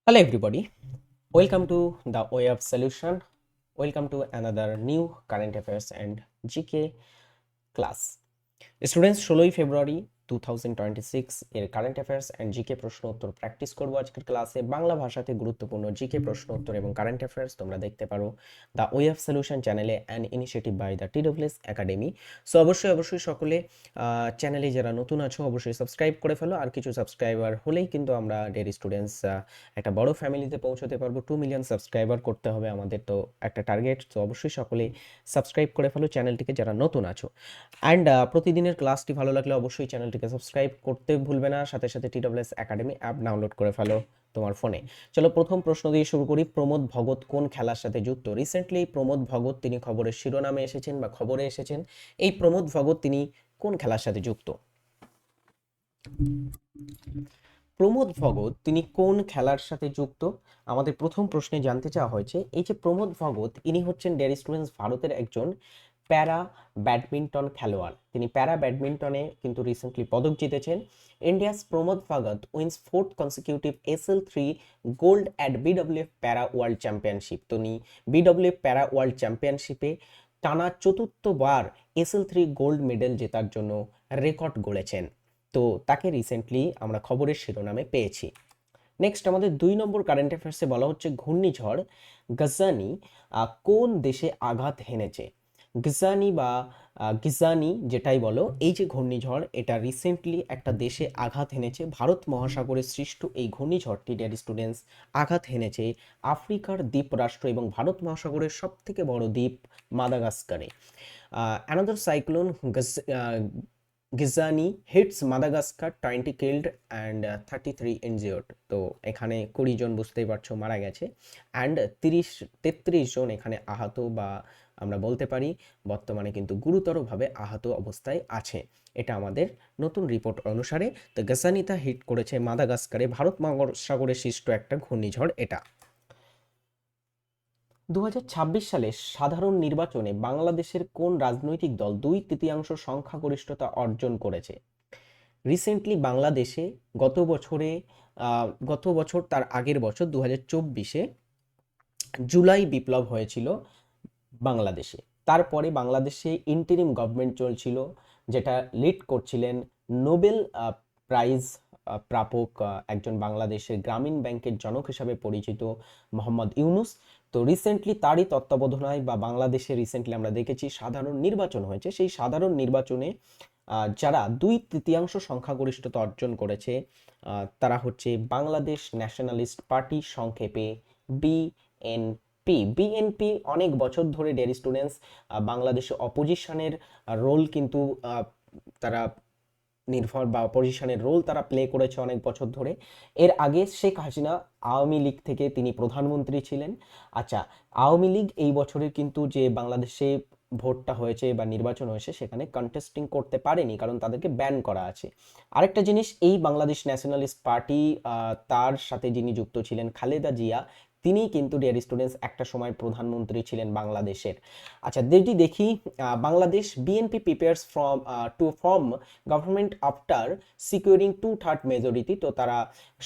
Hello everybody, welcome to the Way of Solution. Welcome to another new current affairs and GK class. Students 16ই February 2026 এর current affairs and GK প্রশ্ন উত্তর practice করবো আজকের ক্লাসে। বাংলা ভাষাতে গুরুত্বপূর্ণ জিকে প্রশ্ন উত্তর এবং কারেন্ট অ্যাফেয়ার্স তোমরা দেখতে পারো দ্য ওয়ে অফ সলিউশন চ্যানেলে and initiative by the TWS academy. So অবশ্যই সকলে চ্যানেলে যারা নতুন আছো অবশ্যই সাবস্ক্রাইব করে ফেলো। আর কিছু সাবস্ক্রাইবার হলেই কিন্তু আমরা ডেরি স্টুডেন্টস একটা বড় ফ্যামিলিতে পৌঁছতে পারবো। 2 মিলিয়ন সাবস্ক্রাইবার করতে হবে আমাদের, তো একটা টার্গেট। তো অবশ্যই সকলে সাবস্ক্রাইব করে ফেলো চ্যানেলটিকে যারা নতুন আছো। অ্যান্ড প্রতিদিনের ক্লাসটি ভালো লাগলে অবশ্যই চ্যানেলটিকে সাবস্ক্রাইব করতে ভুলবে না। সাথে সাথে TWS একাডেমি অ্যাপ ডাউনলোড করে ফেলো তোমার ফোনে। চলো প্রথম প্রশ্ন দিয়ে শুরু করি। প্রমোদ ভগত কোন খেলার সাথে যুক্ত? রিসেন্টলি প্রমোদ ভগত তিনি খবরের শিরোনামে এসেছেন বা খবরে এসেছেন। এই প্রমোদ ভগত তিনি কোন খেলার সাথে যুক্ত? প্রমোদ ভগত তিনি কোন খেলার সাথে যুক্ত? আমাদের প্রথম প্রশ্নে জানতে চাওয়া হয়েছে এই যে প্রমোদ ভগত ইনি হচ্ছেন ডিয়ার স্টুডেন্টস ভারতের একজন প্যারা ব্যাডমিন্টন খেলোয়াড়। তিনি প্যারা ব্যাডমিন্টনে কিন্তু রিসেন্টলি পদক জিতেছেন। India's Pramod Bhagat wins 4th consecutive SL3 gold at BWF para world championship. তিনি BWF প্যারা ওয়ার্ল্ড চ্যাম্পিয়নশিপে টানা চতুর্থবার SL3 গোল্ড মেডেল জেতার জন্য রেকর্ড গড়েছেন। তো তাকে রিসেন্টলি আমরা খবরের শিরোনামে পেয়েছি। নেক্সট আমাদের 2 নম্বর কারেন্ট অ্যাফেয়ার্সে বলা হচ্ছে ঘূর্ণিঝড় গাজানি কোন দেশে আঘাত হেনেছে? গিজানি বা গিজানি যেটাই বলো, এই যে ঘূর্ণিঝড় এটা রিসেন্টলি একটা দেশে আঘাত হেনেছে। ভারত মহাসাগরে সৃষ্ট এই ঘূর্ণিঝড়টি ডিয়ার স্টুডেন্টস আঘাত হেনেছে আফ্রিকার দ্বীপরাষ্ট্র এবং ভারত মহাসাগরের সব থেকে বড় দ্বীপ মাদাগাস্কারে। Another cyclone Gezani hits Madagascar, 20 killed and 33 injured. তো এখানে 20 জন বুঝতেই পারছো মারা গেছে অ্যান্ড 33 জন এখানে আহত বা আমরা বলতে পারি বর্তমানে কিন্তু গুরুতরভাবে আহত অবস্থায় আছে। এটা আমাদের নতুন রিপোর্ট অনুসারে। তো গাজানিতা হিট করেছে মাদাগাস্কারে, ভারত মহাসাগরে সৃষ্ট একটা ঘূর্ণিঝড় এটা। 2026 সালে সাধারণ নির্বাচনে বাংলাদেশের কোন রাজনৈতিক দল 2/3 সংখ্যাগরিষ্ঠতা অর্জন করেছে? রিসেন্টলি বাংলাদেশে গত বছর তার আগের বছর 2024-এ জুলাই বিপ্লব হয়েছিল বাংলাদেশে। তারপরে বাংলাদেশে ইন্টারিম গভর্নমেন্ট চলছিল, যেটা লিড করছিলেন নোবেল প্রাইজ প্রাপক একজন বাংলাদেশের গ্রামীণ ব্যাংকের জনক হিসাবে পরিচিত মোহাম্মদ ইউনুস। তো রিসেন্টলি তারই তত্ত্বাবধানায় বা বাংলাদেশে রিসেন্টলি আমরা দেখেছি সাধারণ নির্বাচন হয়েছে। সেই সাধারণ নির্বাচনে যারা 2/3 সংখ্যাগরিষ্ঠতা অর্জন করেছে তারা হচ্ছে বাংলাদেশ ন্যাশনালিস্ট পার্টি, সংক্ষেপে বিএনপি। অনেক বছর ধরে ডিয়ার স্টুডেন্টস বাংলাদেশে অপোজিশনের রোল কিন্তু তারা নির্ভর বা অপোজিশনের রোল তারা প্লে করেছে অনেক বছর ধরে। এর আগে শেখ হাসিনা আওয়ামী লীগ থেকে তিনি প্রধানমন্ত্রী ছিলেন। আচ্ছা, আওয়ামী লীগ এই বছরের কিন্তু যে বাংলাদেশে ভোটটা হয়েছে বা নির্বাচন হয়েছে সেখানে কন্টেস্টিং করতে পারেনি, কারণ তাদেরকে ব্যান করা আছে। আরেকটা জিনিস, এই বাংলাদেশ ন্যাশনালিস্ট পার্টি তার সাথে যিনি যুক্ত ছিলেন খালেদা জিয়া, তিনি কিন্তু ডিয়ার স্টুডেন্টস একটা সময় প্রধানমন্ত্রী ছিলেন বাংলাদেশের। আচ্ছা দেখি Bangladesh BNP prepares to form government after securing 2/3 majority. তো তারা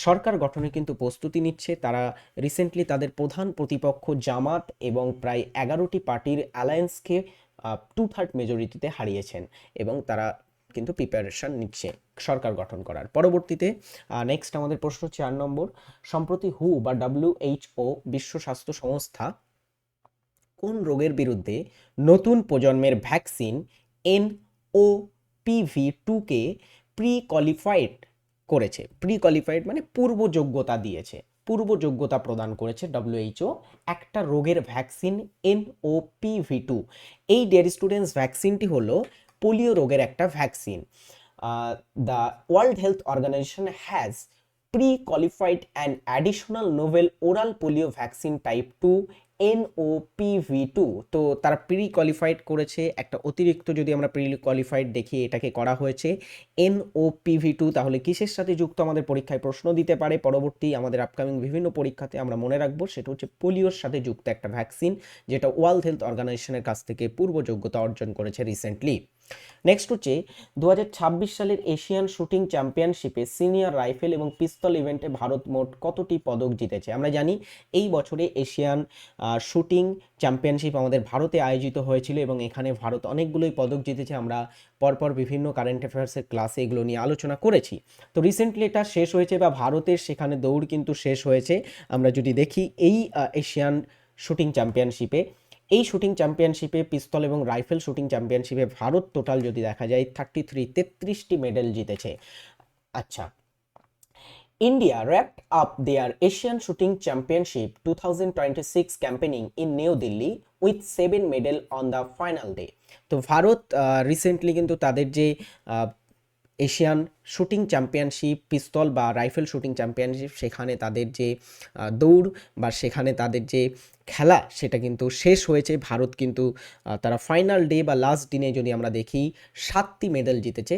সরকার গঠনে কিন্তু প্রস্তুতি নিচ্ছে। তারা রিসেন্টলি তাদের প্রধান প্রতিপক্ষ জামাত এবং প্রায় 11টি পার্টির অ্যালায়েন্সকে 2/3 মেজরিটিতে হারিয়েছেন এবং তারা কিন্তু প্রিপারেশন নিচ্ছে সরকার গঠন করার। পরবর্তীতে নেক্সট আমাদের প্রশ্ন 4 নম্বর। সম্প্রতি হু বা WHO বিশ্ব স্বাস্থ্য সংস্থা কোন রোগের বিরুদ্ধে নতুন প্রজন্মের ভ্যাকসিন NOPV2-কে প্রি কোয়ালিফাইড করেছে? প্রি কোয়ালিফাইড মানে পূর্ব যোগ্যতা দিয়েছে, পূর্ব যোগ্যতা প্রদান করেছে WHO একটা রোগের ভ্যাকসিন NOPV2। এই ডিয়ার স্টুডেন্টস ভ্যাকসিনটি হলো পোলিও রোগের একটা vaccine. The world health organisation has pre-qualified an additional novel oral polio vaccine type 2 NOPV2। তো তারা প্রি কোয়ালিফাইড করেছে একটা অতিরিক্ত, যদি আমরা প্রি কোয়ালিফাইড দেখি এটাকে করা হয়েছে NOPV2। তাহলে কিসের সাথে যুক্ত আমাদের পরীক্ষায় প্রশ্ন দিতে পারে পরবর্তী আমাদের আপকামিং বিভিন্ন পরীক্ষাতে আমরা মনে রাখবো, সেটা হচ্ছে পোলিওর সাথে যুক্ত একটা ভ্যাকসিন, যেটা ওয়ার্ল্ড হেলথ অর্গানাইজেশনের কাছ থেকে পূর্ব যোগ্যতা অর্জন করেছে রিসেন্টলি। নেক্সট হচ্ছে 2026 সালের এশিয়ান শুটিং চ্যাম্পিয়নশিপে সিনিয়র রাইফেল এবং পিস্তল ইভেন্টে ভারত মোট কতটি পদক জিতেছে? আমরা জানি এই বছরে এশিয়ান শুটিং চ্যাম্পিয়নশিপ আমাদের ভারতে আয়োজিত হয়েছিল এবং এখানে ভারত অনেকগুলোই পদক জিতেছে। আমরা পরপর বিভিন্ন কারেন্ট অ্যাফেয়ার্সের ক্লাসে এগুলো নিয়ে আলোচনা করেছি। তো রিসেন্টলি এটা শেষ হয়েছে বা ভারতের সেখানে দৌড় কিন্তু শেষ হয়েছে। আমরা যদি দেখি এই এশিয়ান শুটিং চ্যাম্পিয়নশিপে, এই শুটিং চ্যাম্পিয়নশিপে পিস্তল এবং রাইফেল শুটিং চ্যাম্পিয়নশিপে ভারত টোটাল যদি দেখা যায় 33টি মেডেল জিতেছে। আচ্ছা, India wrapped up their Asian Shooting Championship 2026 campaigning in New Delhi with 7 medal on the final day. তো ভারত রিসেন্টলি কিন্তু তাদের যে এশিয়ান শুটিং চ্যাম্পিয়নশিপ পিস্তল বা রাইফেল শুটিং চ্যাম্পিয়নশিপ সেখানে তাদের যে দৌড় বা সেখানে তাদের যে খেলা সেটা কিন্তু শেষ হয়েছে। ভারত কিন্তু তারা ফাইনাল ডে বা লাস্ট দিনে যদি আমরা দেখি 7টি মেডেল জিতেছে।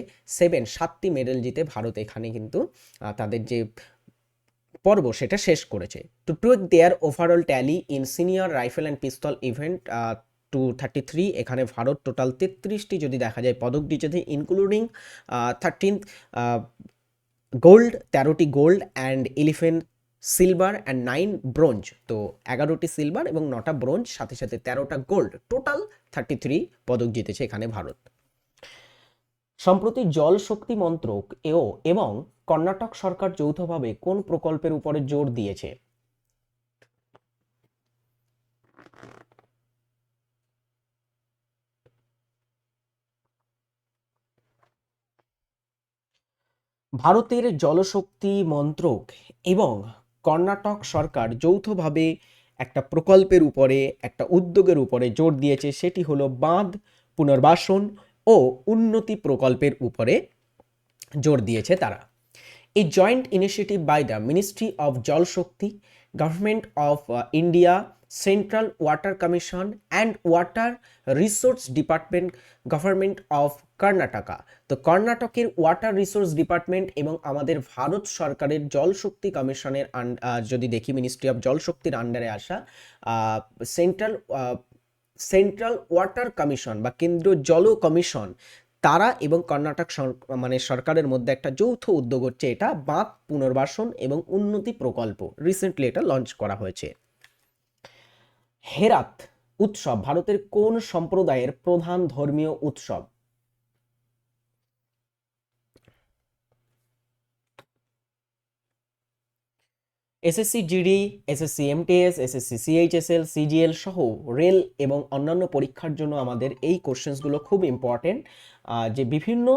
7টি মেডেল জিতে ভারত এখানে কিন্তু তাদের যে পর্ব সেটা শেষ করেছে। To tweak their overall tally in senior rifle and pistol event 233, এখানে ভারত টোটাল 33টি যদি দেখা যায় পদক জিতেছে, ইনক্লুডিং 13 গোল্ড, 13টি gold and 11 silver and 9 bronze. তো 11টি সিলভার এবং 9টা ব্রোঞ্জ, সাথে সাথে 13টা গোল্ড, টোটাল 33 পদক জিতেছে এখানে ভারত। সম্প্রতি জল শক্তি মন্ত্রক এবং কর্ণাটক সরকার যৌথভাবে কোন প্রকল্পের উপরে জোর দিয়েছে? ভারতের জলশক্তি মন্ত্রক এবং কর্ণাটক সরকার যৌথভাবে একটা প্রকল্পের উপরে, একটা উদ্যোগের উপরে জোর দিয়েছে, সেটি হলো বাঁধ পুনর্বাসন ও উন্নতি প্রকল্পের উপরে জোর দিয়েছে তারা। A joint initiative by the Ministry of Jal Shakti, Government of India, Central Water Commission and Water Resource Department, Government of Karnataka. তো কর্ণাটকের ওয়াটার রিসোর্স ডিপার্টমেন্ট এবং আমাদের ভারত সরকারের জল শক্তি কমিশনের যদি দেখি মিনিস্ট্রি অফ জল শক্তির আন্ডারে আসা সেন্ট্রাল ওয়াটার কমিশন বা কেন্দ্রীয় জল কমিশন, তারা এবং কর্ণাটক সরকারের মধ্যে একটা যৌথ উদ্যোগ হচ্ছে এটা বাঁধ পুনর্বাসন এবং উন্নতি প্রকল্প। রিসেন্টলি এটা লঞ্চ করা হয়েছে। হেরাত উৎসব ভারতের কোন সম্প্রদায়ের প্রধান ধর্মীয় উৎসব? SSC GD, SSC MTS, SSC CHSL, CGL সহ রেল এবং অন্যান্য পরীক্ষার জন্য আমাদের এই কোশ্চেন্সগুলো খুব ইম্পর্টেন্ট। যে বিভিন্ন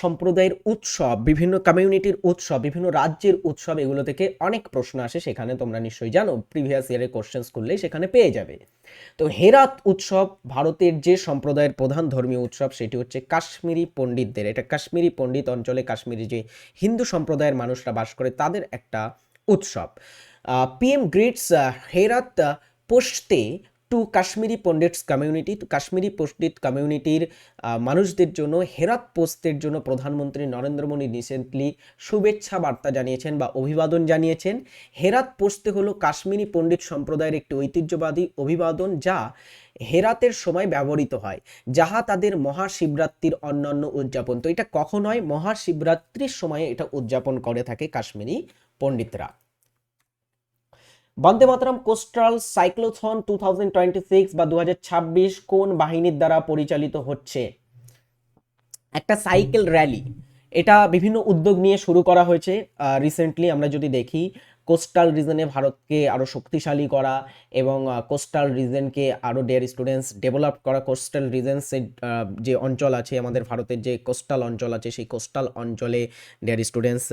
সম্প্রদায়ের উৎসব, বিভিন্ন কমিউনিটির উৎসব, বিভিন্ন রাজ্যের উৎসব, এগুলো থেকে অনেক প্রশ্ন আসে, সেখানে তোমরা নিশ্চয়ই জানো, প্রিভিয়াস ইয়ারের কোশ্চেন্স করলেই সেখানে পেয়ে যাবে। তো হেরাত উৎসব ভারতের যে সম্প্রদায়ের প্রধান ধর্মীয় উৎসব সেটি হচ্ছে কাশ্মীরি পণ্ডিতদের, এটা কাশ্মীরি পণ্ডিত অঞ্চলে কাশ্মীরি যে হিন্দু সম্প্রদায়ের মানুষরা বাস করে তাদের একটা উৎসব। পিএম গ্রিটস হেরাত পোস্টে টু কাশ্মীরি পণ্ডিতস কমিউনিটি। তো কাশ্মীরি পণ্ডিত কমিউনিটির মানুষদের জন্য হেরাত পোস্টের জন্য প্রধানমন্ত্রী নরেন্দ্র মোদী রিসেন্টলি শুভেচ্ছা বার্তা জানিয়েছেন বা অভিবাদন জানিয়েছেন। হেরাত পোস্তে হলো কাশ্মীরি পণ্ডিত সম্প্রদায়ের একটি ঐতিহ্যবাদী অভিবাদন যা হেরাতের সময় ব্যবহৃত হয়, যাহা তাদের মহাশিবরাত্রির অন্যান্য উদযাপন। তো এটা কখন হয়? মহাশিবরাত্রির সময়ে এটা উদযাপন করে থাকে কাশ্মীরি পণ্ডিতরা। বন্দে মাতরম কোস্টাল সাইক্লোথন 2026 বা 2026 কোন বাহিনীর দ্বারা পরিচালিত হচ্ছে? একটা সাইকেল র্যালি, এটা বিভিন্ন উদ্যোগ নিয়ে শুরু করা হয়েছে রিসেন্টলি। আমরা যদি দেখি কোস্টাল রিজনে ভারতকে আরও শক্তিশালী করা এবং কোস্টাল রিজনকে আরও ডিয়ার স্টুডেন্টস ডেভেলপ করা, কোস্টাল রিজনসের যে অঞ্চল আছে আমাদের ভারতের, যে কোস্টাল অঞ্চল আছে সেই কোস্টাল অঞ্চলে ডিয়ার স্টুডেন্টস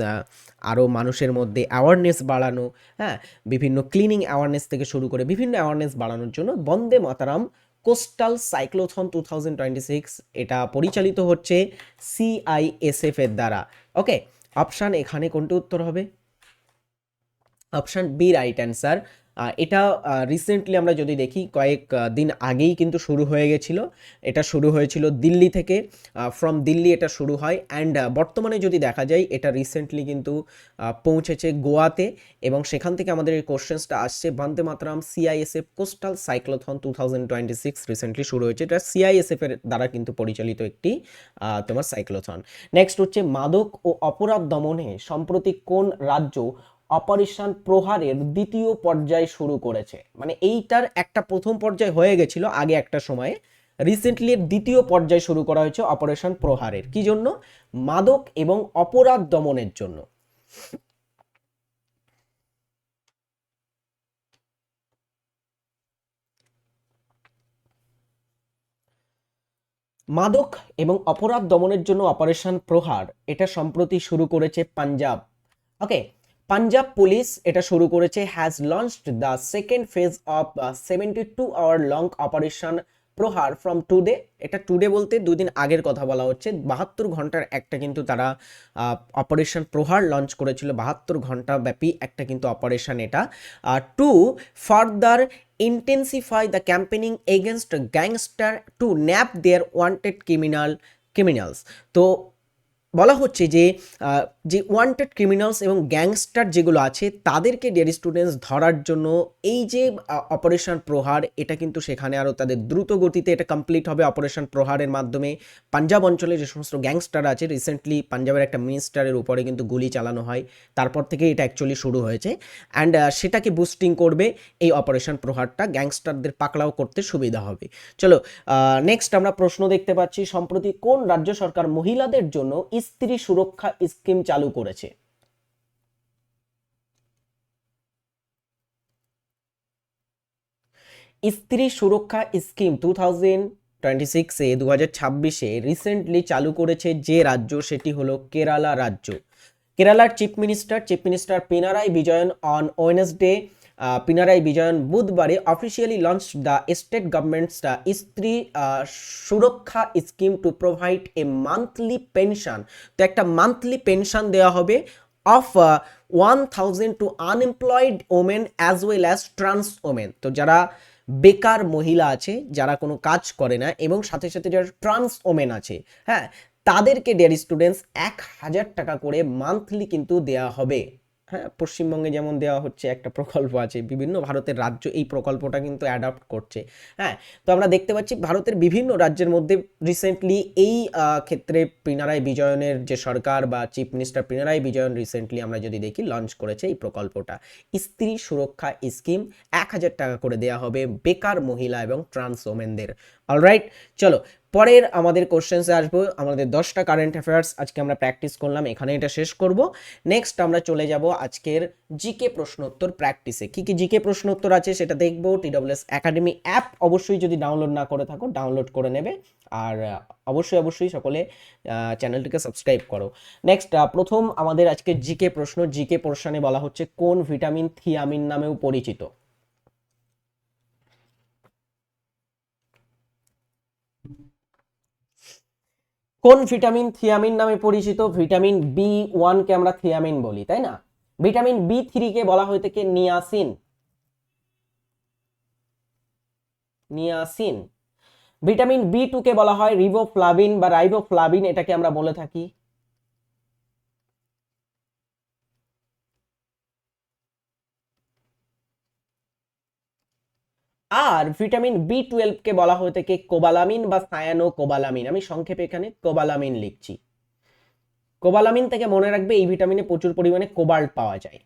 আরও মানুষের মধ্যে অ্যাওয়ারনেস বাড়ানো, হ্যাঁ, বিভিন্ন ক্লিনিং অ্যাওয়ারনেস থেকে শুরু করে বিভিন্ন অ্যাওয়ারনেস বাড়ানোর জন্য বন্দে মাতারাম কোস্টাল সাইক্লোথন 2026 এটা পরিচালিত হচ্ছে সিআইএসএফ এর দ্বারা। ওকে, অপশান এখানে কোনটি উত্তর হবে? Option B right answer. এটা রিসেন্টলি আমরা যদি দেখি কয়েক দিন আগেই কিন্তু শুরু হয়ে গেছিল। এটা শুরু হয়েছিল দিল্লি থেকে, ফ্রম দিল্লি এটা শুরু হয়। অ্যান্ড বর্তমানে যদি দেখা যায় এটা রিসেন্টলি কিন্তু পৌঁছেছে গোয়াতে, এবং সেখান থেকে আমাদের এই কোশ্চেন্সটা আসছে। বন্দে মাতরম সিআইএসএফ কোস্টাল সাইক্লোথন 2026 রিসেন্টলি শুরু হয়েছে। এটা সিআইএসএফ এর দ্বারা কিন্তু পরিচালিত একটি তোমার সাইক্লোথন। নেক্সট হচ্ছে মাদক ও অপরাধ দমনে সম্প্রতি কোন রাজ্য অপারেশন প্রহারের দ্বিতীয় পর্যায় শুরু করেছে? মানে এইটার একটা প্রথম পর্যায় হয়ে গেছিল আগে একটা সময়ে, রিসেন্টলি এর দ্বিতীয় পর্যায় শুরু করা হয়েছে অপারেশন প্রহারের। কি জন্য? মাদক এবং অপরাধ দমনের জন্য। মাদক এবং অপরাধ দমনের জন্য অপারেশন প্রহার এটা সম্প্রতি শুরু করেছে পাঞ্জাব। ওকে, পাঞ্জাব পুলিশ এটা শুরু করেছে, has launched the second phase of 72 hour long operation Prahaar from today. এটা টুডে বলতে দুদিন আগের কথা বলা হচ্ছে। 72 ঘন্টার একটা কিন্তু তারা অপারেশন প্রহার লঞ্চ করেছিল, 72 ঘন্টা ব্যাপী একটা কিন্তু অপারেশন এটা, two further intensify the campaigning against gangster to nab their wanted criminals। তো বলা হচ্ছে যে যে ওয়ান্টেড ক্রিমিনালস এবং গ্যাংস্টার যেগুলো আছে তাদেরকে ডিয়ার স্টুডেন্টস ধরার জন্য এই যে অপারেশন প্রহার, এটা কিন্তু সেখানে আরও তাদের দ্রুত গতিতে এটা কমপ্লিট হবে। অপারেশন প্রহারের মাধ্যমে পাঞ্জাব অঞ্চলে যে সমস্ত গ্যাংস্টার আছে, রিসেন্টলি পাঞ্জাবের একটা মিনিস্টারের উপরে কিন্তু গুলি চালানো হয়, তারপর থেকে এটা অ্যাকচুয়ালি শুরু হয়েছে। অ্যান্ড সেটাকে বুস্টিং করবে এই অপারেশন প্রহারটা, গ্যাংস্টারদের পাকড়াও করতে সুবিধা হবে। চলো নেক্সট আমরা প্রশ্ন দেখতে পাচ্ছি, সম্প্রতি কোন রাজ্য সরকার মহিলাদের জন্য স্ত্রী সুরক্ষা স্কিম চালু করেছে? স্ত্রী সুরক্ষা স্কিম 2026-এ 2026-এ রিসেন্টলি চালু করেছে যে রাজ্য, সেটি হলো কেরালা রাজ্য। কেরালার chief minister Pinarayi Vijayan on Wednesday, Pinarayi Vijayan বুধবারে officially launch the state government's Stree Suraksha scheme to provide a monthly pension. তো একটা মান্থলি পেনশন দেওয়া হবে of 1000 to unemployed women as well as trans women. তো যারা বেকার মহিলা আছে, যারা কোনো কাজ করে না, এবং সাথে সাথে যারা ট্রান্স ওমেন আছে, হ্যাঁ, তাদেরকে ডিয়ার স্টুডেন্টস 1000 টাকা করে মান্থলি কিন্তু দেওয়া হবে। হ্যাঁ, পশ্চিমবঙ্গে যেমন দেওয়া হচ্ছে একটা প্রকল্প আছে, বিভিন্ন ভারতের রাজ্য এই প্রকল্পটা কিন্তু অ্যাডপ্ট করছে। হ্যাঁ, তো আমরা দেখতে পাচ্ছি ভারতের বিভিন্ন রাজ্যের মধ্যে রিসেন্টলি এই ক্ষেত্রে পিনারাই বিজয়নের যে সরকার বা chief minister Pinarayi Vijayan recently আমরা যদি দেখি লঞ্চ করেছে এই প্রকল্পটা, স্ত্রী সুরক্ষা স্কিম। 1000 টাকা করে দেওয়া হবে বেকার মহিলা এবং ট্রান্স ওমেনদের। অলরাইট, চলো পরের আমাদের কোশ্চেন্সে আসবো। আমাদের 10টা কারেন্ট অ্যাফেয়ার্স আজকে আমরা প্র্যাকটিস করলাম, এখানে এটা শেষ করব। নেক্সট আমরা চলে যাব আজকের জিকে প্রশ্নোত্তর প্র্যাকটিসে। কি কি জিকে প্রশ্নোত্তর আছে সেটা দেখবো। TWS একাডেমি অ্যাপ অবশ্যই যদি ডাউনলোড না করে থাকো ডাউনলোড করে নেবে, আর অবশ্যই সকলে চ্যানেলটিকে সাবস্ক্রাইব করো। নেক্সট প্রথম আমাদের আজকে জিকে প্রশ্ন, জিকে পোর্শনে বলা হচ্ছে কোন ভিটামিন থিয়ামিন নামেও পরিচিত? কোন ভিটামিন থিয়ামিন নামে পরিচিত? ভিটামিন B1 কে আমরা থিয়ামিন বলি, তাই না? ভিটামিন B3 কে বলা হয়ে থাকে নিয়াসিন। নিয়াসিন। ভিটামিন B2 কে বলা হয় রিবোফ্লাভিন বা রাইবোফ্লাভিন, এটাকে আমরা বলে থাকি। আর ভিটামিন B12 কে বলা হয়ে থাকে কোবালামিন বা সায়ানো কোবালামিন। আমি সংক্ষেপে এখানে কোবালামিন লিখছি। কোবালামিন থেকে মনে রাখবে এই ভিটামিনে প্রচুর পরিমাণে কোবাল্ট পাওয়া যায়।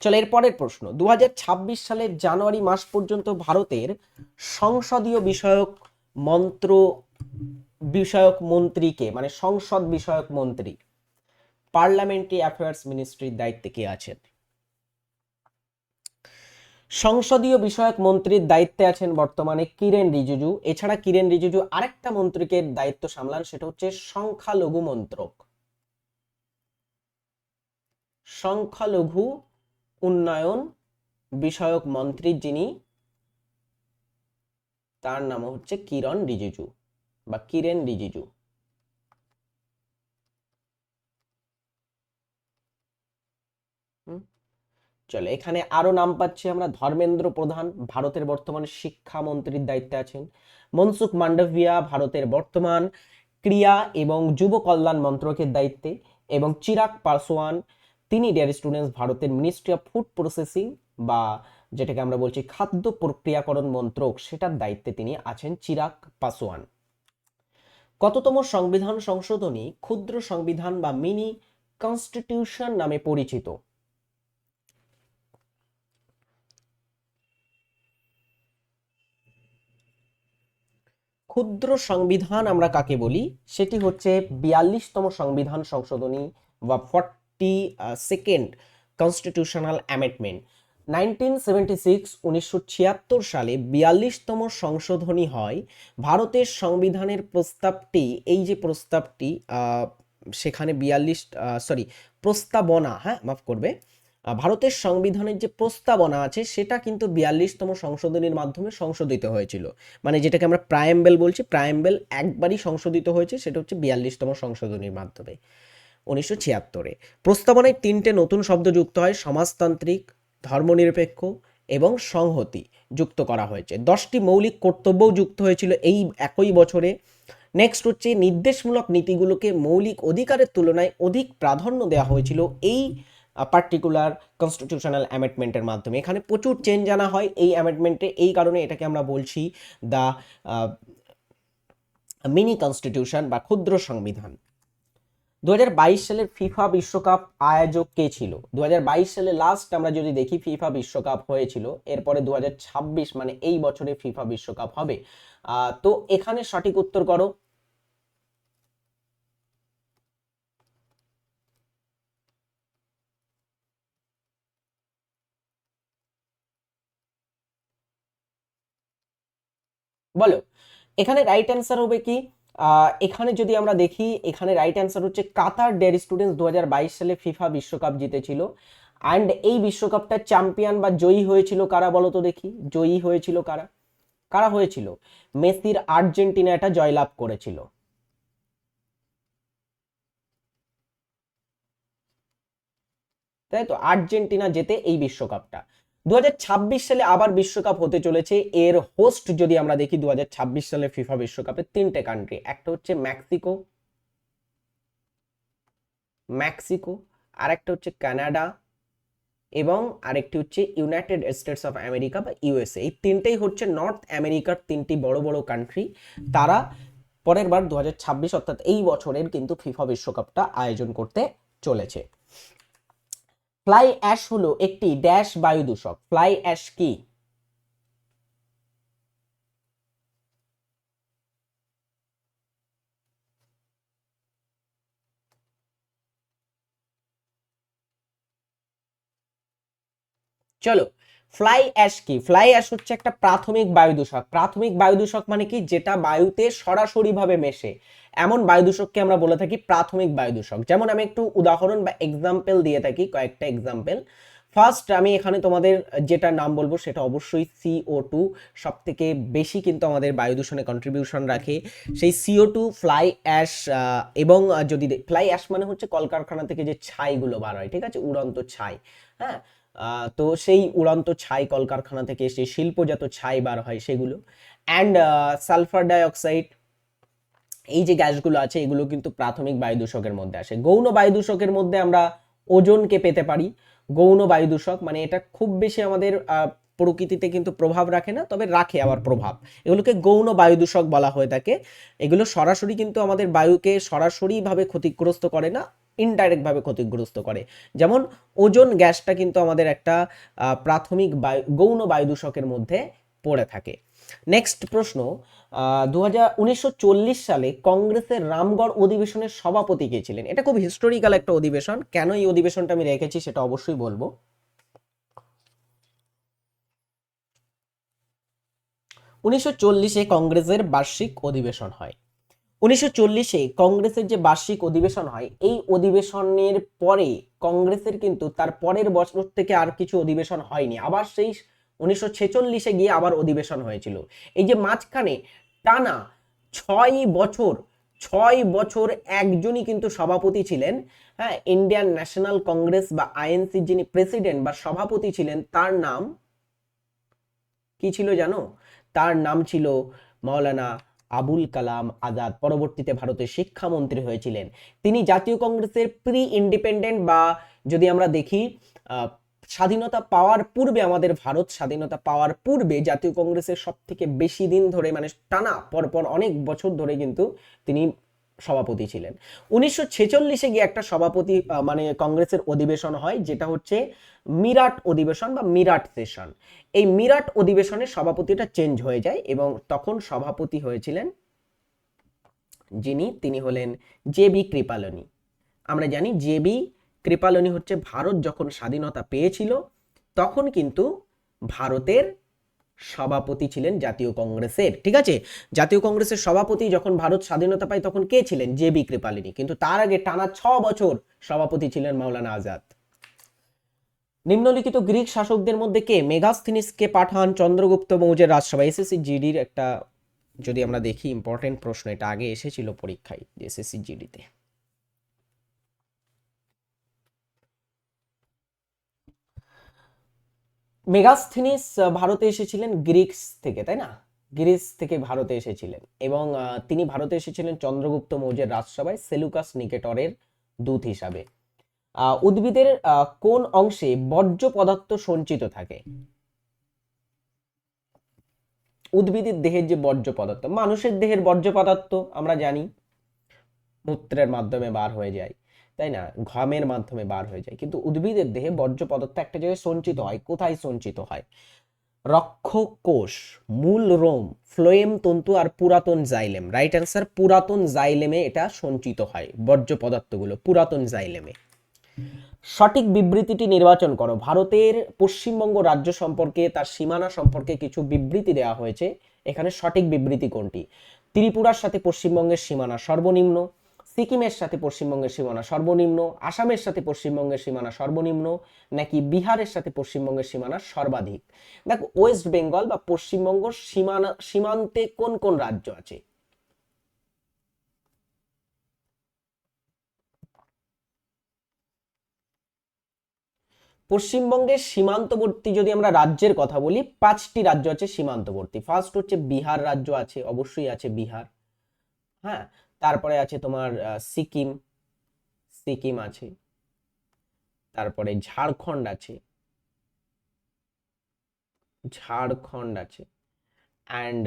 চলো এর পরের প্রশ্ন, 2026 সালের জানুয়ারি মাস পর্যন্ত ভারতের সংসদীয় বিষয়ক মন্ত্রীকে, মানে সংসদ বিষয়ক মন্ত্রী, পার্লামেন্টারি অ্যাফেয়ার্স মিনিস্ট্রির দায়িত্বে কে আছেন? সংসদীয় বিষয়ক মন্ত্রীর দায়িত্বে আছেন বর্তমানে কিরেন রিজিজু। এছাড়া কিরেন রিজিজু আরেকটা মন্ত্রীকে দায়িত্ব সামলান, সেটা হচ্ছে সংখ্যালঘু মন্ত্রক, সংখ্যালঘু উন্নয়ন বিষয়ক মন্ত্রী যিনি, তার নাম হচ্ছে কিরণ রিজিজু বা কিরেন রিজিজু। চলো, এখানে আরো নাম পাচ্ছি আমরা। ধর্মেন্দ্র প্রধান ভারতের বর্তমান শিক্ষামন্ত্রীর দায়িত্বে আছেন। মনসুখ মান্ডভিয়া ভারতের বর্তমান ক্রিয়া এবং যুব কল্যাণ মন্ত্রকের দায়িত্বে। এবং চিরাগ পাসওয়ান, তিনি ডিয়ার স্টুডেন্টস ভারতের মিনিস্ট্রি অফ ফুড প্রসেসিং বা যেটাকে আমরা বলছি খাদ্য প্রক্রিয়াকরণ মন্ত্রক, সেটার দায়িত্বে তিনি আছেন চিরাগ পাসওয়ান। কততম সংবিধান সংশোধনী ক্ষুদ্র সংবিধান বা মিনি কনস্টিটিউশন নামে পরিচিত? ক্ষুদ্র সংবিধান আমরা কাকে বলি? সেটি হচ্ছে 42তম সংবিধান সংশোধনী বা 42nd কনস্টিটিউশনাল অ্যামেন্ডমেন্ট। 1976 সালে 42তম সংশোধনী হয়। ভারতের সংবিধানের প্রস্তাবটি, এই যে প্রস্তাবটি সেখানে প্রস্তাবনা, হ্যাঁ মাফ করবে, ভারতের সংবিধানের যে প্রস্তাবনা আছে সেটা কিন্তু 42তম সংশোধনীর মাধ্যমে সংশোধিত হয়েছিল। মানে যেটাকে আমরা প্রায়েম্বেল বলছি, প্রায়েম্বেল একবারই সংশোধিত হয়েছে, সেটা হচ্ছে 42তম সংশোধনীর মাধ্যমে 1976-এ। প্রস্তাবনায় 3টে নতুন শব্দ যুক্ত হয়: সমাজতান্ত্রিক, ধর্মনিরপেক্ষ এবং সংহতি যুক্ত করা হয়েছে। 10টি মৌলিক কর্তব্যও যুক্ত হয়েছিল এই একই বছরে। নেক্সট হচ্ছে নির্দেশমূলক নীতিগুলোকে মৌলিক অধিকারের তুলনায় অধিক প্রাধান্য দেওয়া হয়েছিল এই পার্টিকুলার কনস্টিটিউশনাল অ্যামেন্ডমেন্টের মাধ্যমে। এখানে প্রচুর চেঞ্জ আনা হয় এই অ্যামেন্ডমেন্টে, এই কারণে এটাকে আমরা বলছি দ্য মিনি কনস্টিটিউশন বা ক্ষুদ্র সংবিধান। 2022 সালের ফিফা বিশ্বকাপ আয়োজক কে ছিল? 2022 সালে লাস্ট আমরা যদি দেখি ফিফা বিশ্বকাপ হয়েছিল, এরপরে 2026 মানে এই বছরে ফিফা বিশ্বকাপ হবে। তো এখানে সঠিক উত্তর করো। বলো, এখানে রাইট অ্যান্সার হবে কি? এখানে যদি আমরা দেখি, এখানে রাইট অ্যান্সার হচ্ছে কাতার। ডিয়ার স্টুডেন্টস 2022 সালে ফিফা বিশ্বকাপ জিতেছিল। অ্যান্ড এই বিশ্বকাপটা চ্যাম্পিয়ন বা জয়ী হয়েছিল কারা বলো তো দেখি? জয়ী হয়েছিল কারা? কারা হয়েছিল? মেসির আর্জেন্টিনা এটা জয়লাভ করেছিল। তাই তো, আর্জেন্টিনা জেতে এই বিশ্বকাপটা। 2026 সালে আবার বিশ্বকাপ হতে চলেছে। এর হোস্ট যদি আমরা দেখি 2026 সালে ফিফা বিশ্বকাপে 3টে কান্ট্রি, একটা হচ্ছে মেক্সিকো, আরেকটা হচ্ছে কানাডা এবং আরেকটি হচ্ছে ইউনাইটেড স্টেটস অফ আমেরিকা বা ইউএসএ। এই তিনটেই হচ্ছে নর্থ আমেরিকার 3টি বড় বড় কান্ট্রি। তারা পরের বার 2026 অর্থাৎ এই বছরের কিন্তু ফিফা বিশ্বকাপটা আয়োজন করতে চলেছে। ফ্লাই অ্যাশ হলো একটি ড্যাশ বায়ু দূষক। ফ্লাই অ্যাশ কি? চলো, ফ্লাই অ্যাশ কি? ফ্লাই অ্যাশ হচ্ছে একটা প্রাথমিক বায়ু দূষক। প্রাথমিক বায়ু দূষক মানে কি? যেটা বায়ুতে সরাসরি ভাবে মেশে, এমন বায়ু দূষককে আমরা বলে থাকি প্রাথমিক বায়ু দূষক। যেমন আমি একটু উদাহরণ বা এক্সাম্পল দিয়ে থাকি, কয়েকটা এক্সাম্পল। ফার্স্ট আমি এখানে তোমাদের যেটা নাম বলবো সেটা অবশ্যই CO2। সব থেকে বেশি কিন্তু আমাদের বায়ু দূষণে কন্ট্রিবিউশন রাখে সেই CO2, ফ্লাই অ্যাশ। এবং যদি ফ্লাই অ্যাশ মানে হচ্ছে কলকারখানা থেকে যে ছাইগুলো বার হয়, ঠিক আছে, উড়ন্ত ছাই। হ্যাঁ, তো সেই উড়ন্ত ছাই, কলকারখানা থেকে সেই শিল্পজাত ছাই বার হয় সেগুলো। অ্যান্ড সালফার ডাইঅক্সাইড, এই যে গ্যাসগুলো আছে এগুলো কিন্তু প্রাথমিক বায়ু দূষকের মধ্যে আসে। গৌণ বায়ু দূষকের মধ্যে আমরা ওজোনকে পেতে পারি। গৌণ বায়ু দূষক মানে এটা খুব বেশি আমাদের প্রকৃতিতে কিন্তু প্রভাব রাখে না, তবে রাখে আবার প্রভাব। এগুলোকে গৌণ বায়ু দূষক বলা হয়ে থাকে। এগুলো সরাসরি কিন্তু আমাদের বায়ুকে সরাসরিভাবে ক্ষতিগ্রস্ত করে না, ইনডাইরেক্ট ভাবে ক্ষতিগ্রস্ত করে। যেমন ওজোন গ্যাসটা কিন্তু আমাদের একটা প্রাথমিক গৌণ বায়ু দূষকের মধ্যে পড়ে থাকে। নেক্সট প্রশ্ন, 1940 সালে কংগ্রেসের রামগড় অধিবেশনের সভাপতি কে ছিলেন? এটা খুব হিস্টোরিক্যাল একটা অধিবেশন। কেন এই অধিবেশনটা আমি রেখেছি সেটা অবশ্যই বলবো। 1940-এ কংগ্রেসের বার্ষিক অধিবেশন হয়। 1940-এ কংগ্রেসের যে বার্ষিক অধিবেশন হয়, এই অধিবেশনের পরে কংগ্রেসের কিন্তু তার পরের বছর থেকে আর কিছু অধিবেশন হয়নি। আবার সেই 1946-এ গিয়ে আবার অধিবেশন হয়েছিল। এই যে মাঝখানে টানা 6 বছর 6 বছর একজনই কিন্তু সভাপতি ছিলেন। হ্যাঁ, ইন্ডিয়ান ন্যাশনাল কংগ্রেস বা আইএনসি যিনি প্রেসিডেন্ট বা সভাপতি ছিলেন তার নাম কি ছিল জানো? তার নাম ছিল মাওলানা আবুল কালাম আজাদ। পরবর্তীতে ভারতের শিক্ষামন্ত্রী হয়েছিলেন। তিনি জাতীয় কংগ্রেসের প্রি ইন্ডিপেন্ডেন্ট বা যদি আমরা দেখি স্বাধীনতা পাওয়ার পূর্বে, আমাদের ভারত স্বাধীনতা পাওয়ার পূর্বে জাতীয় কংগ্রেসের সব থেকে বেশি দিন ধরে মানে টানা পরপর অনেক বছর ধরে কিন্তু তিনি সভাপতি ছিলেন। 1946-এ গিয়ে একটা সভাপতি মানে কংগ্রেসের অধিবেশন হয়, যেটা হচ্ছে মিরাট অধিবেশন বা মিরাট সেশন। এই মিরাট অধিবেশনের সভাপতিটা চেঞ্জ হয়ে যায় এবং তখন সভাপতি হয়েছিলেন তিনি হলেন জে.বি. কৃপালনী। আমরা জানি জে.বি. কৃপালনী হচ্ছে ভারত যখন স্বাধীনতা পেয়েছিল তখন কিন্তু ভারতের সভাপতি ছিলেন জাতীয় কংগ্রেসের। ঠিক আছে, জাতীয় কংগ্রেসের সভাপতি যখন ভারত স্বাধীনতা পায় তখন কে ছিলেন? জে.বি. কৃপালিনী। কিন্তু তার আগে টানা 6 বছর সভাপতি ছিলেন মাওলানা আজাদ। নিম্নলিখিত গ্রিক শাসকদের মধ্যে কে মেগাস্থিনিসকে পাঠান চন্দ্রগুপ্ত মৌর্যের রাজসভায়? এসএসসি জিডির একটা যদি আমরা দেখি ইম্পর্টেন্ট প্রশ্ন, এটা আগে এসেছিল পরীক্ষায় এসএসসি জিডিতে। মেগাস্থিনিস ভারতে এসেছিলেন গ্রিস থেকে, তাই না? গ্রিস থেকে ভারতে এসেছিলেন এবং তিনি ভারতে এসেছিলেন চন্দ্রগুপ্ত মৌর্যের রাজসভায় সেলুকাস নিকেটরের দূত হিসাবে। উদ্ভিদের কোন অংশে বর্জ্য পদার্থ সঞ্চিত থাকে? উদ্ভিদের দেহের যে বর্জ্য পদার্থ, মানুষের দেহের বর্জ্য পদার্থ আমরা জানি মূত্রের মাধ্যমে বার হয়ে যায়, তাই না? ঘামের মাধ্যমে বার হয়ে যায়, কিন্তু উদ্ভিদের দেহে বর্জ্য পদার্থ একটা জায়গায় সঞ্চিত হয়। কোথায় সঞ্চিত হয়? রক্ষক কোষ, মূল রোম, ফ্লোয়েম তন্তু আর পুরাতন জাইলেম। রাইট অ্যান্সার পুরাতন জাইলেমে এটা সঞ্চিত হয় বর্জ্য পদার্থগুলো, পুরাতন জাইলেমে। সঠিক বিবৃতিটি নির্বাচন করো। ভারতের পশ্চিমবঙ্গ রাজ্য সম্পর্কে, তার সীমানা সম্পর্কে কিছু বিবৃতি দেওয়া হয়েছে, এখানে সঠিক বিবৃতি কোনটি? ত্রিপুরার সাথে পশ্চিমবঙ্গের সীমানা সর্বনিম্ন, সিকিমের সাথে পশ্চিমবঙ্গের সীমানা সর্বনিম্ন, আসামের সাথে পশ্চিমবঙ্গের সীমানা সর্বনিম্ন, নাকি বিহারের সাথে পশ্চিমবঙ্গের সীমানা সর্বাধিক? দেখো, ওয়েস্ট বেঙ্গল বা পশ্চিমবঙ্গ সীমান্তে কোন কোন রাজ্য আছে? পশ্চিমবঙ্গের সীমান্তবর্তী যদি আমরা রাজ্যের কথা বলি, 5টি রাজ্য আছে সীমান্তবর্তী। ফার্স্ট হচ্ছে বিহার রাজ্য আছে, অবশ্যই আছে বিহার। হ্যাঁ, তারপরে আছে তোমার সিকিম, সিকিম আছে, তারপরে ঝাড়খণ্ড আছে, ঝাড়খণ্ড আছে, অ্যান্ড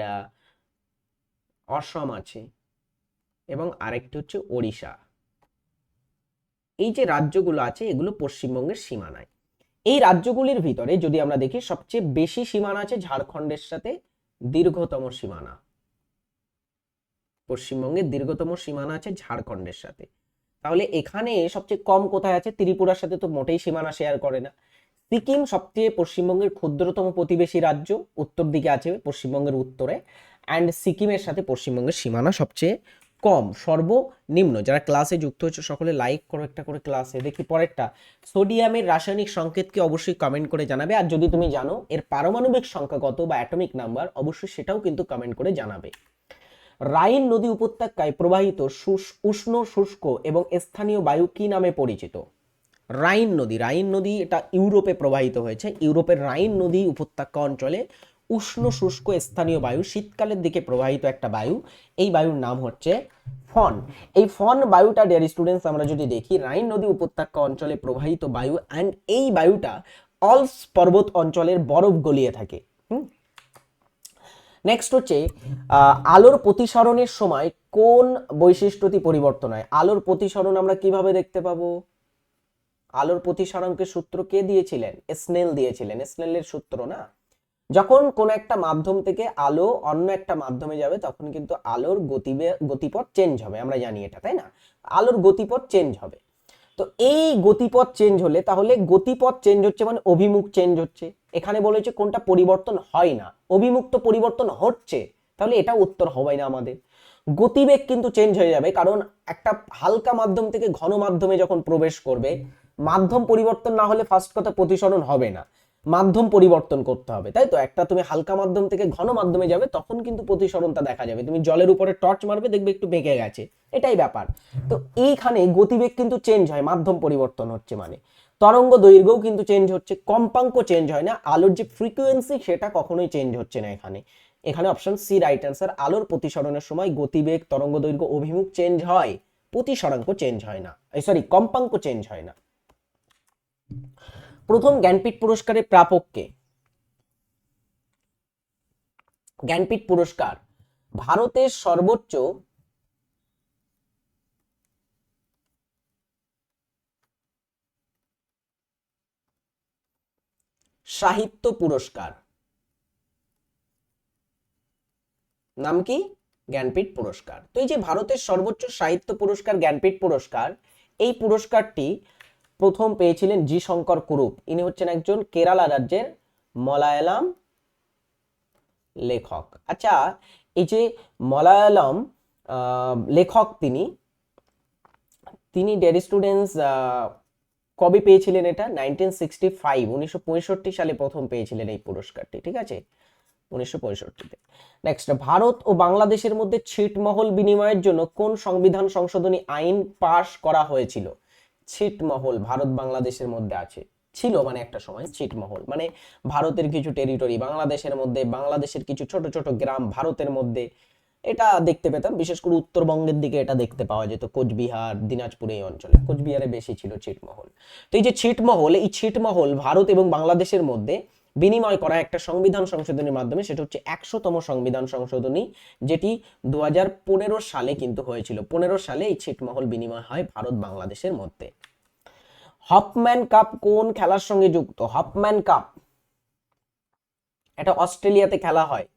অসম আছে, এবং আরেকটি হচ্ছে ওড়িশা। এই যে রাজ্যগুলো আছে এগুলো পশ্চিমবঙ্গের সীমানায়। এই রাজ্যগুলির ভিতরে যদি আমরা দেখি সবচেয়ে বেশি সীমানা আছে ঝাড়খণ্ডের সাথে, দীর্ঘতম সীমানা। পশ্চিমবঙ্গের দীর্ঘতম সীমানা আছে ঝাড়খণ্ডের সাথে। তাহলে এখানে সবচেয়ে কম কোথায় আছে? ত্রিপুরার সাথে তো মোটেই সীমানা শেয়ার করে না। সিকিম সবচেয়ে পশ্চিমবঙ্গের ক্ষুদ্রতম প্রতিবেশী রাজ্য, উত্তর দিকে আছে পশ্চিমবঙ্গের উত্তরে, অ্যান্ড সিকিমের সাথে পশ্চিমবঙ্গের সীমানা সবচেয়ে কম, সর্বনিম্ন। যারা ক্লাসে যুক্ত হচ্ছে সকলে লাইক করো একটা করে ক্লাসে। দেখি পরেরটা, সোডিয়ামের রাসায়নিক সংকেতকে অবশ্যই কমেন্ট করে জানাবে, আর যদি তুমি জানো এর পারমাণবিক সংখ্যা কত বা অ্যাটমিক নাম্বার, অবশ্যই সেটাও কিন্তু কমেন্ট করে জানাবে। রাইন নদী উপত্যকায় প্রবাহিত উষ্ণ শুষ্ক এবং স্থানীয় বায়ু কি নামে পরিচিত? রাইন নদী, রাইন নদী এটা ইউরোপে প্রবাহিত হয়েছে। ইউরোপের রাইন নদী উপত্যকা অঞ্চলে উষ্ণ শুষ্ক স্থানীয় বায়ু, শীতকালের দিকে প্রবাহিত একটা বায়ু, এই বায়ুর নাম হচ্ছে ফন। এই ফন বায়ুটা ডিয়ার স্টুডেন্টস আমরা যদি দেখি রাইন নদী উপত্যকা অঞ্চলে প্রবাহিত বায়ু, অ্যান্ড এই বায়ুটা অলস পর্বত অঞ্চলের বরফ গলিয়ে থাকে। নেক্সট হচ্ছে আলোর প্রতিসরণের সময় কোন বৈশিষ্ট্যটি পরিবর্তন হয়? আলোর প্রতিসরণ আমরা কিভাবে দেখতে পাবো? আলোর প্রতিসরণের সূত্র কে দিয়েছিলেন? স্নেল দিয়েছিলেন। স্নেলের সূত্র না, যখন কোন একটা মাধ্যম থেকে আলো অন্য একটা মাধ্যমে যাবে তখন কিন্তু আলোর গতিপথ চেঞ্জ হবে, আমরা জানি এটা, তাই না? আলোর গতিপথ চেঞ্জ হবে। তো এই গতিপথ চেঞ্জ হলে, তাহলে গতিপথ চেঞ্জ হচ্ছে মানে অভিমুখ চেঞ্জ হচ্ছে। এখানে বলেছে কোনটা পরিবর্তন হয় না, অভিমুখ তো পরিবর্তন হচ্ছে, তাহলে এটা উত্তর হবে না আমাদের। গতিবেগ কিন্তু চেঞ্জ হয়ে যাবে, কারণ একটা হালকা মাধ্যম থেকে ঘন মাধ্যমে যখন প্রবেশ করবে, মাধ্যম পরিবর্তন না হলে ফার্স্ট কথা প্রতিসরণ হবে না। মাধ্যম পরিবর্তন করতে হবে, তাই তো? একটা তুমি হালকা মাধ্যম থেকে ঘন মাধ্যমে যাবে, তখন কিন্তু প্রতিসরণটা দেখা যাবে। তুমি জলের উপরে টর্চ মারবে, দেখবে একটু বেঁকে গেছে, এটাই ব্যাপার। তো এইখানে গতিবেগ কিন্তু চেঞ্জ হয়, মাধ্যম পরিবর্তন হচ্ছে মানে। তরঙ্গ দৈর্ঘ্যও কিন্তু চেঞ্জ হচ্ছে, কম্পাঙ্ক চেঞ্জ হয় না, আলোর যে ফ্রিকোয়েন্সি সেটা কখনোই চেঞ্জ হচ্ছে না এখানে। এখানে অপশন সি রাইট অ্যান্সার। আলোর প্রতিসরণের সময় গতিবেগ, তরঙ্গ দৈর্ঘ্য, অভিমুখ চেঞ্জ হয়, প্রতিসরাঙ্ক চেঞ্জ হয় না, সরি কম্পাঙ্ক চেঞ্জ হয় না। প্রথম জ্ঞানপীঠ পুরস্কারের প্রাপক কে? জ্ঞানপীঠ পুরস্কার ভারতের সর্বোচ্চ সাহিত্য পুরস্কার, নাম কি? জ্ঞানপীঠ পুরস্কার। তো এই যে ভারতের সর্বোচ্চ সাহিত্য পুরস্কার জ্ঞানপীঠ পুরস্কার, এই পুরস্কারটি প্রথম পেয়েছিলেন জি শঙ্কর কুরুপ। ইনি হচ্ছেন একজন কেরালা রাজ্যের মালায়ালাম লেখক। আচ্ছা, এই যে মালায়ালাম লেখক, তিনি তিনি ডেয়ার স্টুডেন্টস কবে পেয়েছিলেন এটা? 1965, 1965 সালে প্রথম পেয়েছিলেন এই পুরস্কারটি, ঠিক আছে, 1965-তে। নেক্সট, ভারত ও বাংলাদেশের মধ্যে ছিটমহল বিনিময়ের জন্য কোন সংবিধান সংশোধনী আইন পাশ করা হয়েছিল? ছিটমহল ভারত বাংলাদেশের মধ্যে আছে, ছিল মানে একটা সময়। ছিটমহল মানে ভারতের কিছু টেরিটরি বাংলাদেশের মধ্যে, বাংলাদেশের কিছু ছোট ছোট গ্রাম ভারতের মধ্যে, এটা দেখতে পেতাম। বিশেষ করে উত্তরবঙ্গের দিকে এটা দেখতে পাওয়া যেত, কোচবিহার, দিনাজপুর এই অঞ্চলে। কোচবিহারে বেশি ছিল ছিটমহল। তো এই যে ছিটমহল, এই ছিটমহল ভারত এবং বাংলাদেশের মধ্যে বিনিময় করা একটা সংবিধান সংশোধনীর মাধ্যমে, সেটা হচ্ছে 100তম সংবিধান সংশোধনী, যেটি 2015 সালে কিন্তু হয়েছিল। 15 সালে এই ছিটমহল বিনিময় হয় ভারত বাংলাদেশের মধ্যে। হফম্যান কাপ কোন খেলার সঙ্গে যুক্ত? হফম্যান কাপ এটা অস্ট্রেলিয়াতে খেলা হয়।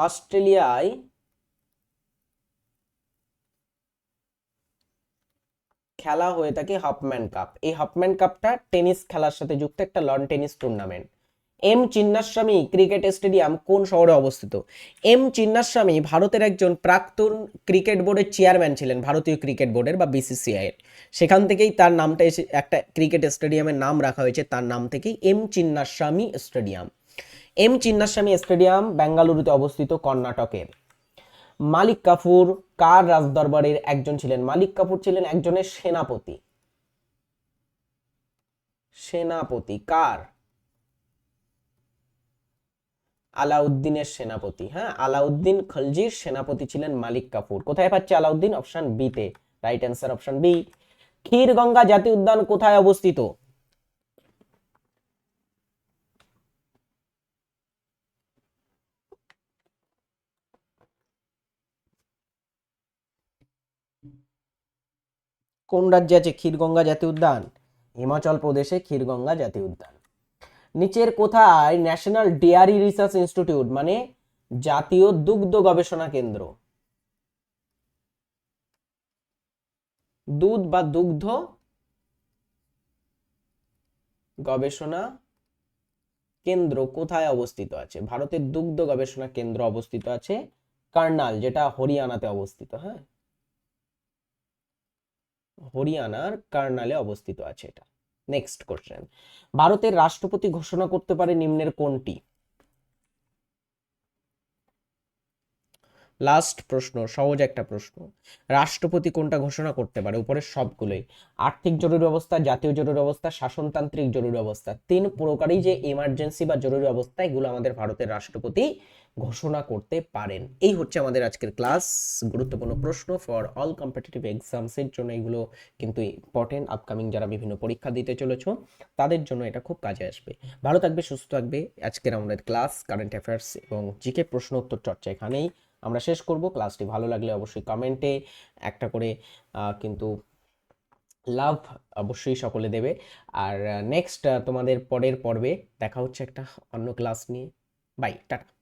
অস্ট্রেলিয়ায় খেলা হয়ে থাকে হফম্যান কাপ। এই হফম্যান কাপটা টেনিস খেলার সাথে যুক্ত, একটা lawn tennis tournament. M Chinnaswamy cricket stadium কোন শহরে অবস্থিত? এম চিন্নাস্বামী ভারতের একজন প্রাক্তন ক্রিকেট বোর্ডের চেয়ারম্যান ছিলেন, ভারতীয় ক্রিকেট বোর্ডের বা বিসিসিআই এর। সেখান থেকেই তার নামটা এসে, একটা ক্রিকেট স্টেডিয়ামের নাম রাখা হয়েছে তার নাম থেকেই, M Chinnaswamy stadium. M Chinnaswamy stadium বেঙ্গালুরুতে অবস্থিত, কর্ণাটকের। মালিক কাফুর কার রাজদরবারের একজন ছিলেন? মালিক কাফুর ছিলেন একজনের সেনাপতি। সেনাপতি কার? আলাউদ্দিনের সেনাপতি। হ্যাঁ, আলাউদ্দিন খলজির সেনাপতি ছিলেন মালিক কাফুর। কোথায় পাচ্ছে আলাউদ্দিন? অপশন বি তে। Right answer option B. Khirganga জাতীয় উদ্যান কোথায় অবস্থিত? কোন রাজ্যে আছে ক্ষীরগঙ্গা জাতীয় উদ্যান? হিমাচল প্রদেশে ক্ষীরগঙ্গা জাতীয় উদ্যান। নিচের কোথায় ন্যাশনাল ডেয়ারি রিসার্চ ইনস্টিটিউট মানে জাতীয় দুগ্ধ গবেষণা কেন্দ্র, দুধ বা দুগ্ধ গবেষণা কেন্দ্র কোথায় অবস্থিত আছে? ভারতের দুগ্ধ গবেষণা কেন্দ্র অবস্থিত আছে কার্নাল, যেটা হরিয়ানাতে অবস্থিত। হ্যাঁ, হরিয়ানার কার্নালে অবস্থিত আছে এটা। নেক্সট কোশ্চেন, ভারতের রাষ্ট্রপতি ঘোষণা করতে পারে নিম্নের কোনটি? লাস্ট প্রশ্ন, সহজ একটা প্রশ্ন। রাষ্ট্রপতি কোনটা ঘোষণা করতে পারে? উপরের সবগুলোই। আর্থিক জরুরি অবস্থা, জাতীয় জরুরি অবস্থা, শাসনতান্ত্রিক জরুরি অবস্থা, তিন প্রকারই যে ইমার্জেন্সি বা জরুরি অবস্থা, এগুলো আমাদের ভারতের রাষ্ট্রপতি ঘোষণা করতে পারেন। এই হচ্ছে আমাদের আজকের ক্লাস। গুরুত্বপূর্ণ প্রশ্ন ফর অল কম্পিটিটিভ এক্সামস এর জন্য এগুলো কিন্তু ইম্পর্টেন্ট। আপকামিং যারা বিভিন্ন পরীক্ষা দিতে চলেছো তাদের জন্য এটা খুব কাজে আসবে। ভালো থাকবে, সুস্থ থাকবে। আজকের আমাদের ক্লাস কারেন্ট অ্যাফেয়ার্স এবং জিকে প্রশ্ন উত্তর চর্চা এখানেই আমরা শেষ করব। ক্লাসটি ভালো লাগলে অবশ্যই কমেন্টে একটা করে কিন্তু লাভ অবশ্যই সকলে দেবে। আর নেক্সট তোমাদের পরের পর্বে দেখা হচ্ছে একটা অন্য ক্লাস নিয়ে। Bye, tata.